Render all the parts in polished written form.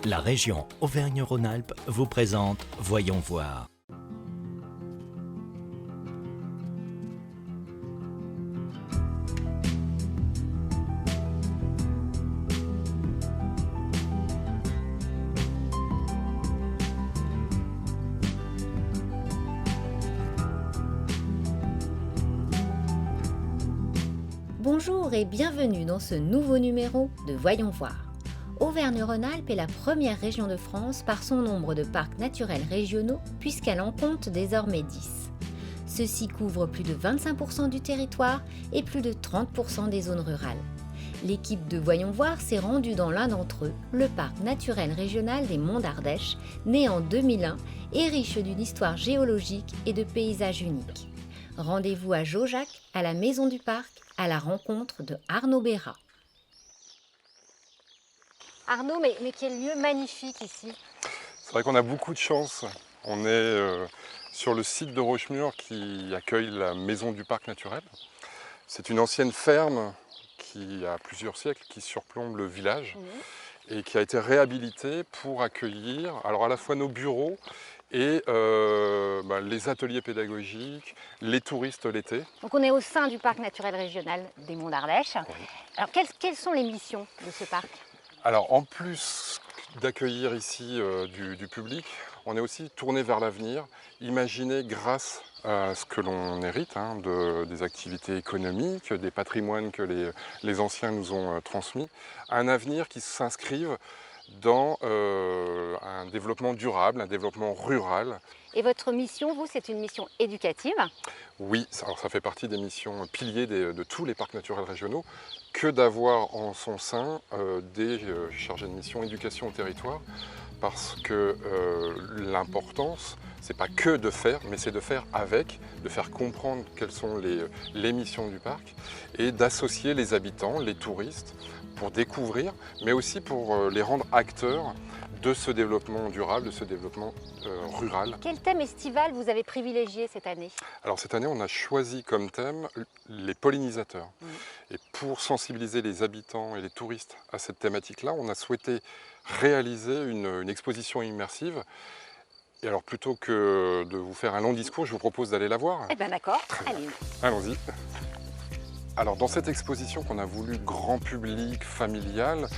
La région Auvergne-Rhône-Alpes vous présente Voyons voir. Bonjour et bienvenue dans ce nouveau numéro de Voyons voir. Auvergne-Rhône-Alpes est la première région de France par son nombre de parcs naturels régionaux puisqu'elle en compte désormais 10. Ceux-ci couvrent plus de 25% du territoire et plus de 30% des zones rurales. L'équipe de Voyons voir s'est rendue dans l'un d'entre eux, le parc naturel régional des Monts d'Ardèche, né en 2001 et riche d'une histoire géologique et de paysages uniques. Rendez-vous à Jaujac, à la Maison du Parc, à la rencontre de Arnaud Bérat. Arnaud, mais quel lieu magnifique ici! C'est vrai qu'on a beaucoup de chance. On est sur le site de Rochemur qui accueille la Maison du Parc naturel. C'est une ancienne ferme qui a plusieurs siècles, qui surplombe le village et qui a été réhabilitée pour accueillir alors à la fois nos bureaux et les ateliers pédagogiques, les touristes l'été. Donc on est au sein du parc naturel régional des Monts d'Ardèche. Oui. Alors quelles sont les missions de ce parc? Alors en plus d'accueillir ici du public, on est aussi tourné vers l'avenir, imaginer grâce à ce que l'on hérite, des activités économiques, des patrimoines que les anciens nous ont transmis, un avenir qui s'inscrive dans un développement durable, un développement rural. Et votre mission, vous, c'est une mission éducative? Oui, alors ça fait partie des missions piliers de tous les parcs naturels régionaux, que d'avoir en son sein des chargés de mission éducation au territoire, parce que l'importance, c'est pas que de faire, mais c'est de faire avec, de faire comprendre quelles sont les missions du parc et d'associer les habitants, les touristes, pour découvrir, mais aussi pour les rendre acteurs de ce développement durable, de ce développement rural. Quel thème estival vous avez privilégié cette année? Alors cette année, on a choisi comme thème les pollinisateurs. Et pour sensibiliser les habitants et les touristes à cette thématique-là, on a souhaité réaliser une exposition immersive. Et alors plutôt que de vous faire un long discours, je vous propose d'aller la voir. Eh bien d'accord, allez. Allons-y. Alors dans cette exposition qu'on a voulu grand public, familial,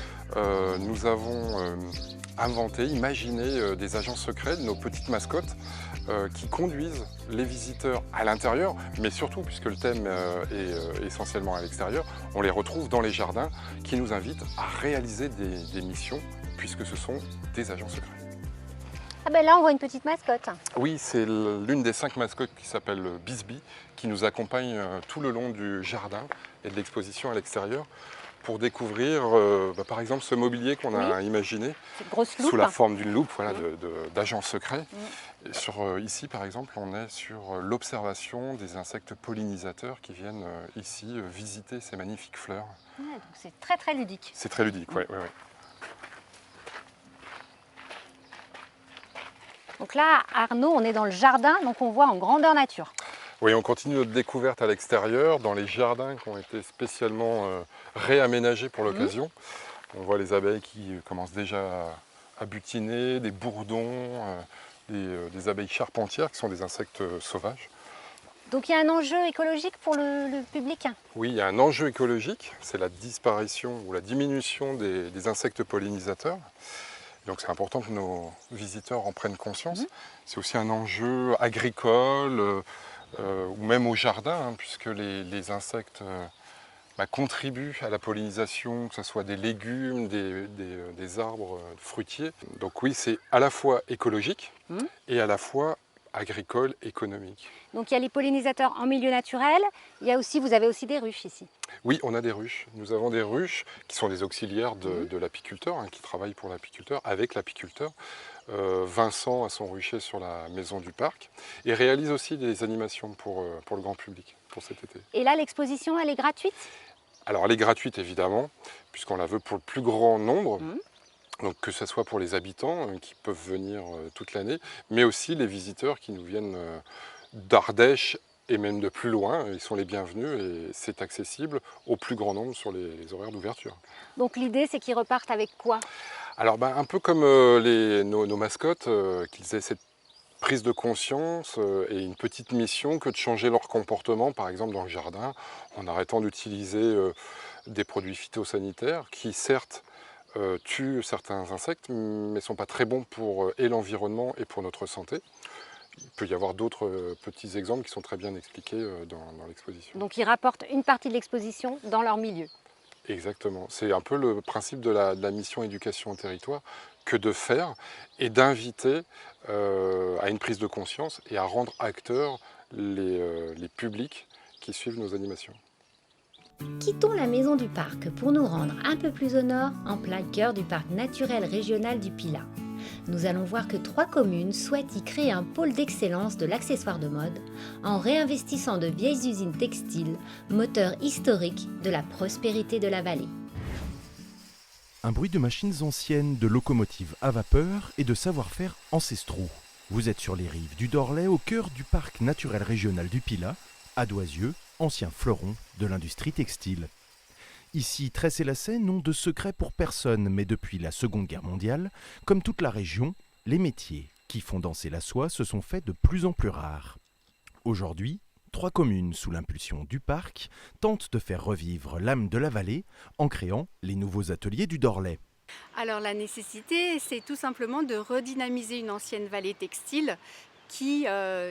nous avons inventé, imaginé des agents secrets, nos petites mascottes, qui conduisent les visiteurs à l'intérieur, mais surtout, puisque le thème est essentiellement à l'extérieur, on les retrouve dans les jardins, qui nous invitent à réaliser des missions, puisque ce sont des agents secrets. Ah ben là on voit une petite mascotte. Oui, c'est l'une des 5 mascottes qui s'appelle Bisbee, qui nous accompagne tout le long du jardin et de l'exposition à l'extérieur pour découvrir par exemple ce mobilier qu'on a imaginé sous la forme d'une loupe d'agents secrets. Et ici par exemple on est sur l'observation des insectes pollinisateurs qui viennent ici visiter ces magnifiques fleurs. Ouais, donc c'est très très ludique. C'est très ludique, oui. Donc là, Arnaud, on est dans le jardin, donc on voit en grandeur nature. Oui, on continue notre découverte à l'extérieur, dans les jardins qui ont été spécialement réaménagés pour l'occasion. On voit les abeilles qui commencent déjà à butiner, des bourdons, des abeilles charpentières qui sont des insectes sauvages. Donc il y a un enjeu écologique pour le public? Oui, il y a un enjeu écologique, c'est la disparition ou la diminution des insectes pollinisateurs. Donc c'est important que nos visiteurs en prennent conscience. C'est aussi un enjeu agricole ou même au jardin, puisque les insectes contribuent à la pollinisation, que ce soit des légumes, des arbres fruitiers. Donc oui, c'est à la fois écologique et à la fois agricole, économique. Donc il y a les pollinisateurs en milieu naturel, vous avez aussi des ruches ici. Oui, on a des ruches. Nous avons des ruches qui sont des auxiliaires de l'apiculteur, qui travaillent pour l'apiculteur, avec l'apiculteur. Vincent a son rucher sur la maison du parc et réalise aussi des animations pour le grand public pour cet été. Et là, l'exposition, elle est gratuite? Alors elle est gratuite évidemment, puisqu'on la veut pour le plus grand nombre. Donc que ce soit pour les habitants qui peuvent venir toute l'année, mais aussi les visiteurs qui nous viennent d'Ardèche et même de plus loin, ils sont les bienvenus et c'est accessible au plus grand nombre sur les horaires d'ouverture. Donc l'idée c'est qu'ils repartent avec quoi? Alors un peu comme nos mascottes, qu'ils aient cette prise de conscience et une petite mission que de changer leur comportement, par exemple dans le jardin, en arrêtant d'utiliser des produits phytosanitaires qui certes tuent certains insectes, mais ne sont pas très bons pour et l'environnement et pour notre santé. Il peut y avoir d'autres petits exemples qui sont très bien expliqués dans l'exposition. Donc ils rapportent une partie de l'exposition dans leur milieu. Exactement. C'est un peu le principe de la mission éducation au territoire, que de faire et d'inviter à une prise de conscience et à rendre acteurs les publics qui suivent nos animations. Quittons la maison du parc pour nous rendre un peu plus au nord, en plein cœur du parc naturel régional du Pilat. Nous allons voir que 3 communes souhaitent y créer un pôle d'excellence de l'accessoire de mode en réinvestissant de vieilles usines textiles, moteur historique de la prospérité de la vallée. Un bruit de machines anciennes, de locomotives à vapeur et de savoir-faire ancestraux. Vous êtes sur les rives du Dorlais, au cœur du parc naturel régional du Pilat, à Doisieux, ancien fleuron de l'industrie textile. Ici, Tresse et Lacet n'ont de secret pour personne, mais depuis la Seconde Guerre mondiale, comme toute la région, les métiers qui font danser la soie se sont faits de plus en plus rares. Aujourd'hui, 3 communes, sous l'impulsion du parc, tentent de faire revivre l'âme de la vallée en créant les nouveaux ateliers du Dorlais. Alors la nécessité, c'est tout simplement de redynamiser une ancienne vallée textile qui, à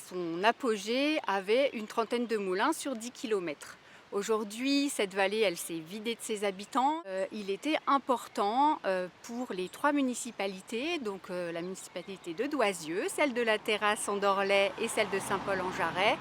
son apogée, avait une trentaine de moulins sur 10 km. Aujourd'hui, cette vallée, elle s'est vidée de ses habitants. Il était important pour les 3 municipalités, donc la municipalité de Doisieux, celle de la Terrasse en Dorlais et celle de Saint-Paul-en-Jarret,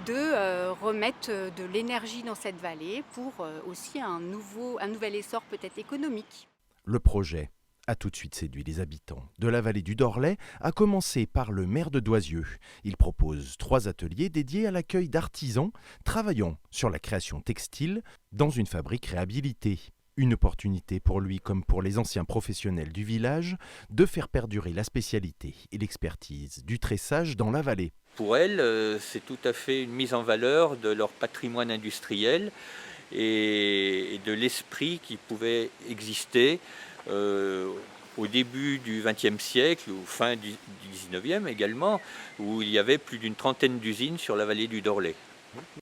de remettre de l'énergie dans cette vallée pour aussi un nouvel essor peut-être économique. Le projet a tout de suite séduit les habitants de la vallée du Dorlais, à commencer par le maire de Doisieux. Il propose 3 ateliers dédiés à l'accueil d'artisans travaillant sur la création textile dans une fabrique réhabilitée. Une opportunité pour lui comme pour les anciens professionnels du village de faire perdurer la spécialité et l'expertise du tressage dans la vallée. Pour elles, c'est tout à fait une mise en valeur de leur patrimoine industriel et de l'esprit qui pouvait exister au début du XXe siècle, ou fin du XIXe également, où il y avait plus d'une trentaine d'usines sur la vallée du Dorlais.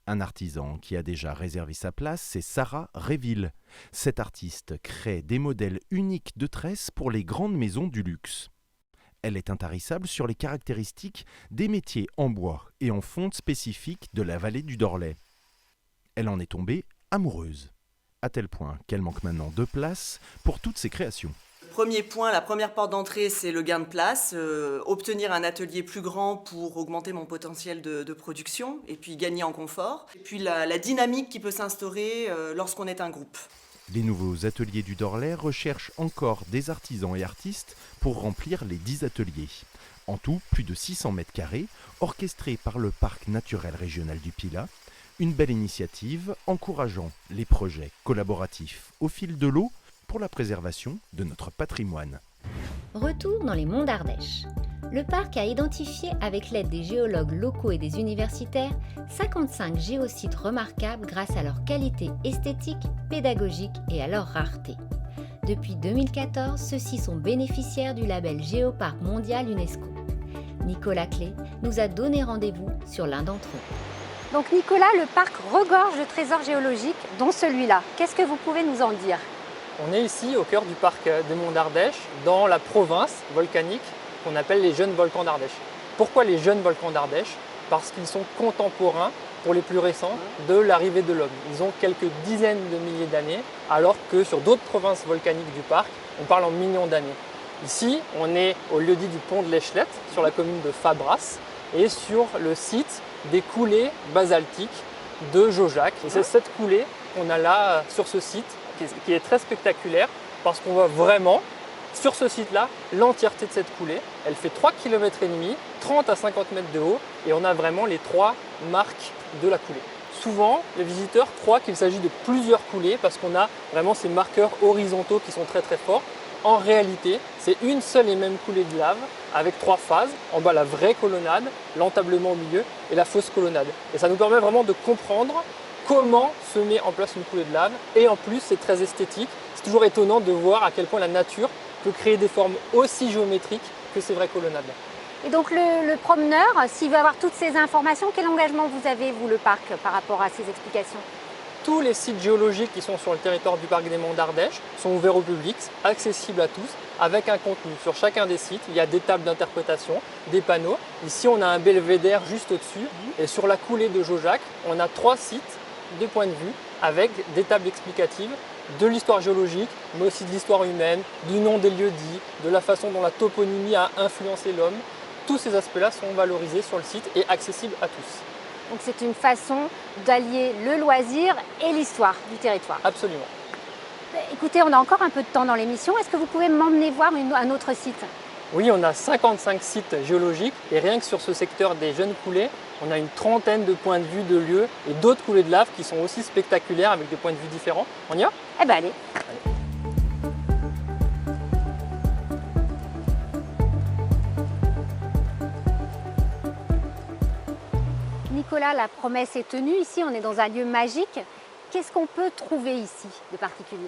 Un artisan qui a déjà réservé sa place, c'est Sarah Réville. Cette artiste crée des modèles uniques de tresses pour les grandes maisons du luxe. Elle est intarissable sur les caractéristiques des métiers en bois et en fonte spécifiques de la vallée du Dorlais. Elle en est tombée amoureuse, à tel point qu'elle manque maintenant de place pour toutes ses créations. Premier point, la première porte d'entrée, c'est le gain de place, obtenir un atelier plus grand pour augmenter mon potentiel de production et puis gagner en confort. Et puis la dynamique qui peut s'instaurer lorsqu'on est un groupe. Les nouveaux ateliers du Dorlais recherchent encore des artisans et artistes pour remplir les 10 ateliers. En tout, plus de 600 mètres carrés, orchestrés par le parc naturel régional du Pilat. Une belle initiative encourageant les projets collaboratifs au fil de l'eau pour la préservation de notre patrimoine. Retour dans les monts d'Ardèche. Le parc a identifié, avec l'aide des géologues locaux et des universitaires, 55 géosites remarquables grâce à leur qualité esthétique, pédagogique et à leur rareté. Depuis 2014, ceux-ci sont bénéficiaires du label Géoparc mondial UNESCO. Nicolas Clé nous a donné rendez-vous sur l'un d'entre eux. Donc Nicolas, le parc regorge de trésors géologiques, dont celui-là. Qu'est-ce que vous pouvez nous en dire ? On est ici au cœur du parc des Monts d'Ardèche, dans la province volcanique qu'on appelle les jeunes volcans d'Ardèche. Pourquoi les jeunes volcans d'Ardèche ? Parce qu'ils sont contemporains, pour les plus récents, de l'arrivée de l'homme. Ils ont quelques dizaines de milliers d'années, alors que sur d'autres provinces volcaniques du parc, on parle en millions d'années. Ici, on est au lieu-dit du pont de l'Échelette, sur la commune de Fabras, et sur le site des coulées basaltiques de Jaujac. Et c'est cette coulée qu'on a là, sur ce site, qui est très spectaculaire, parce qu'on voit vraiment, sur ce site-là, l'entièreté de cette coulée. Elle fait 3,5 km, 30 à 50 mètres de haut, et on a vraiment les 3 marques de la coulée. Souvent, les visiteurs croient qu'il s'agit de plusieurs coulées, parce qu'on a vraiment ces marqueurs horizontaux qui sont très très forts. En réalité, c'est une seule et même coulée de lave, avec 3 phases. En bas, la vraie colonnade, l'entablement au milieu, et la fausse colonnade. Et ça nous permet vraiment de comprendre comment se met en place une coulée de lave, et en plus c'est très esthétique. C'est toujours étonnant de voir à quel point la nature peut créer des formes aussi géométriques que ces vraies colonnades. Et donc le promeneur, s'il veut avoir toutes ces informations, quel engagement vous avez, vous, le parc, par rapport à ces explications? Tous les sites géologiques qui sont sur le territoire du parc des Monts d'Ardèche sont ouverts au public, accessibles à tous, avec un contenu. Sur chacun des sites, il y a des tables d'interprétation, des panneaux. Ici, on a un belvédère juste au-dessus. Et sur la coulée de Jaujac, on a 3 sites de point de vue avec des tables explicatives de l'histoire géologique, mais aussi de l'histoire humaine, du nom des lieux-dits, de la façon dont la toponymie a influencé l'homme. Tous ces aspects-là sont valorisés sur le site et accessibles à tous. Donc c'est une façon d'allier le loisir et l'histoire du territoire. Absolument. Écoutez, on a encore un peu de temps dans l'émission. Est-ce que vous pouvez m'emmener voir un autre site? Oui, on a 55 sites géologiques et rien que sur ce secteur des jeunes coulées, on a une trentaine de points de vue de lieux et d'autres coulées de lave qui sont aussi spectaculaires avec des points de vue différents. On y va? Eh ben allez. Nicolas, la promesse est tenue. Ici, on est dans un lieu magique. Qu'est-ce qu'on peut trouver ici de particulier?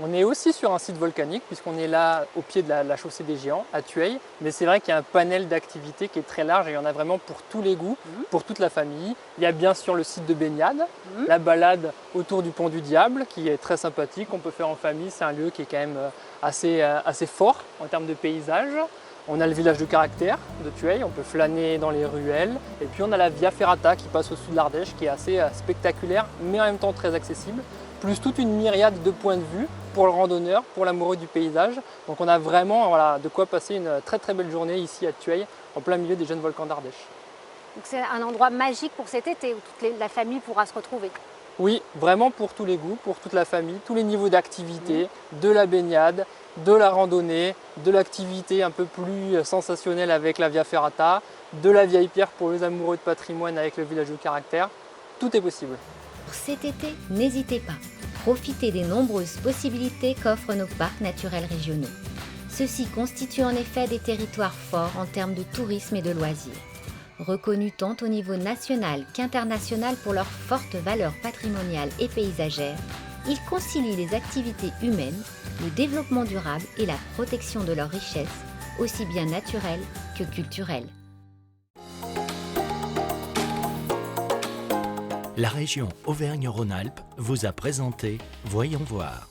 On est aussi sur un site volcanique puisqu'on est là au pied de la chaussée des Géants à Thueil. Mais c'est vrai qu'il y a un panel d'activités qui est très large et il y en a vraiment pour tous les goûts, pour toute la famille. Il y a bien sûr le site de baignade, la balade autour du pont du Diable qui est très sympathique, on peut faire en famille. C'est un lieu qui est quand même assez fort en termes de paysage. On a le village de Caractère de Thueil, on peut flâner dans les ruelles. Et puis on a la Via Ferrata qui passe au sud de l'Ardèche qui est assez spectaculaire mais en même temps très accessible. Plus toute une myriade de points de vue pour le randonneur, pour l'amoureux du paysage. Donc on a vraiment de quoi passer une très très belle journée ici à Thueil, en plein milieu des jeunes volcans d'Ardèche. Donc c'est un endroit magique pour cet été où toute la famille pourra se retrouver. Oui, vraiment pour tous les goûts, pour toute la famille, tous les niveaux d'activité, de la baignade, de la randonnée, de l'activité un peu plus sensationnelle avec la Via Ferrata, de la vieille pierre pour les amoureux de patrimoine avec le village de Caractère. Tout est possible. Pour cet été, n'hésitez pas. Profitez des nombreuses possibilités qu'offrent nos parcs naturels régionaux. Ceux-ci constituent en effet des territoires forts en termes de tourisme et de loisirs. Reconnus tant au niveau national qu'international pour leur forte valeur patrimoniale et paysagère, ils concilient les activités humaines, le développement durable et la protection de leurs richesses, aussi bien naturelles que culturelles. La région Auvergne-Rhône-Alpes vous a présenté Voyons voir.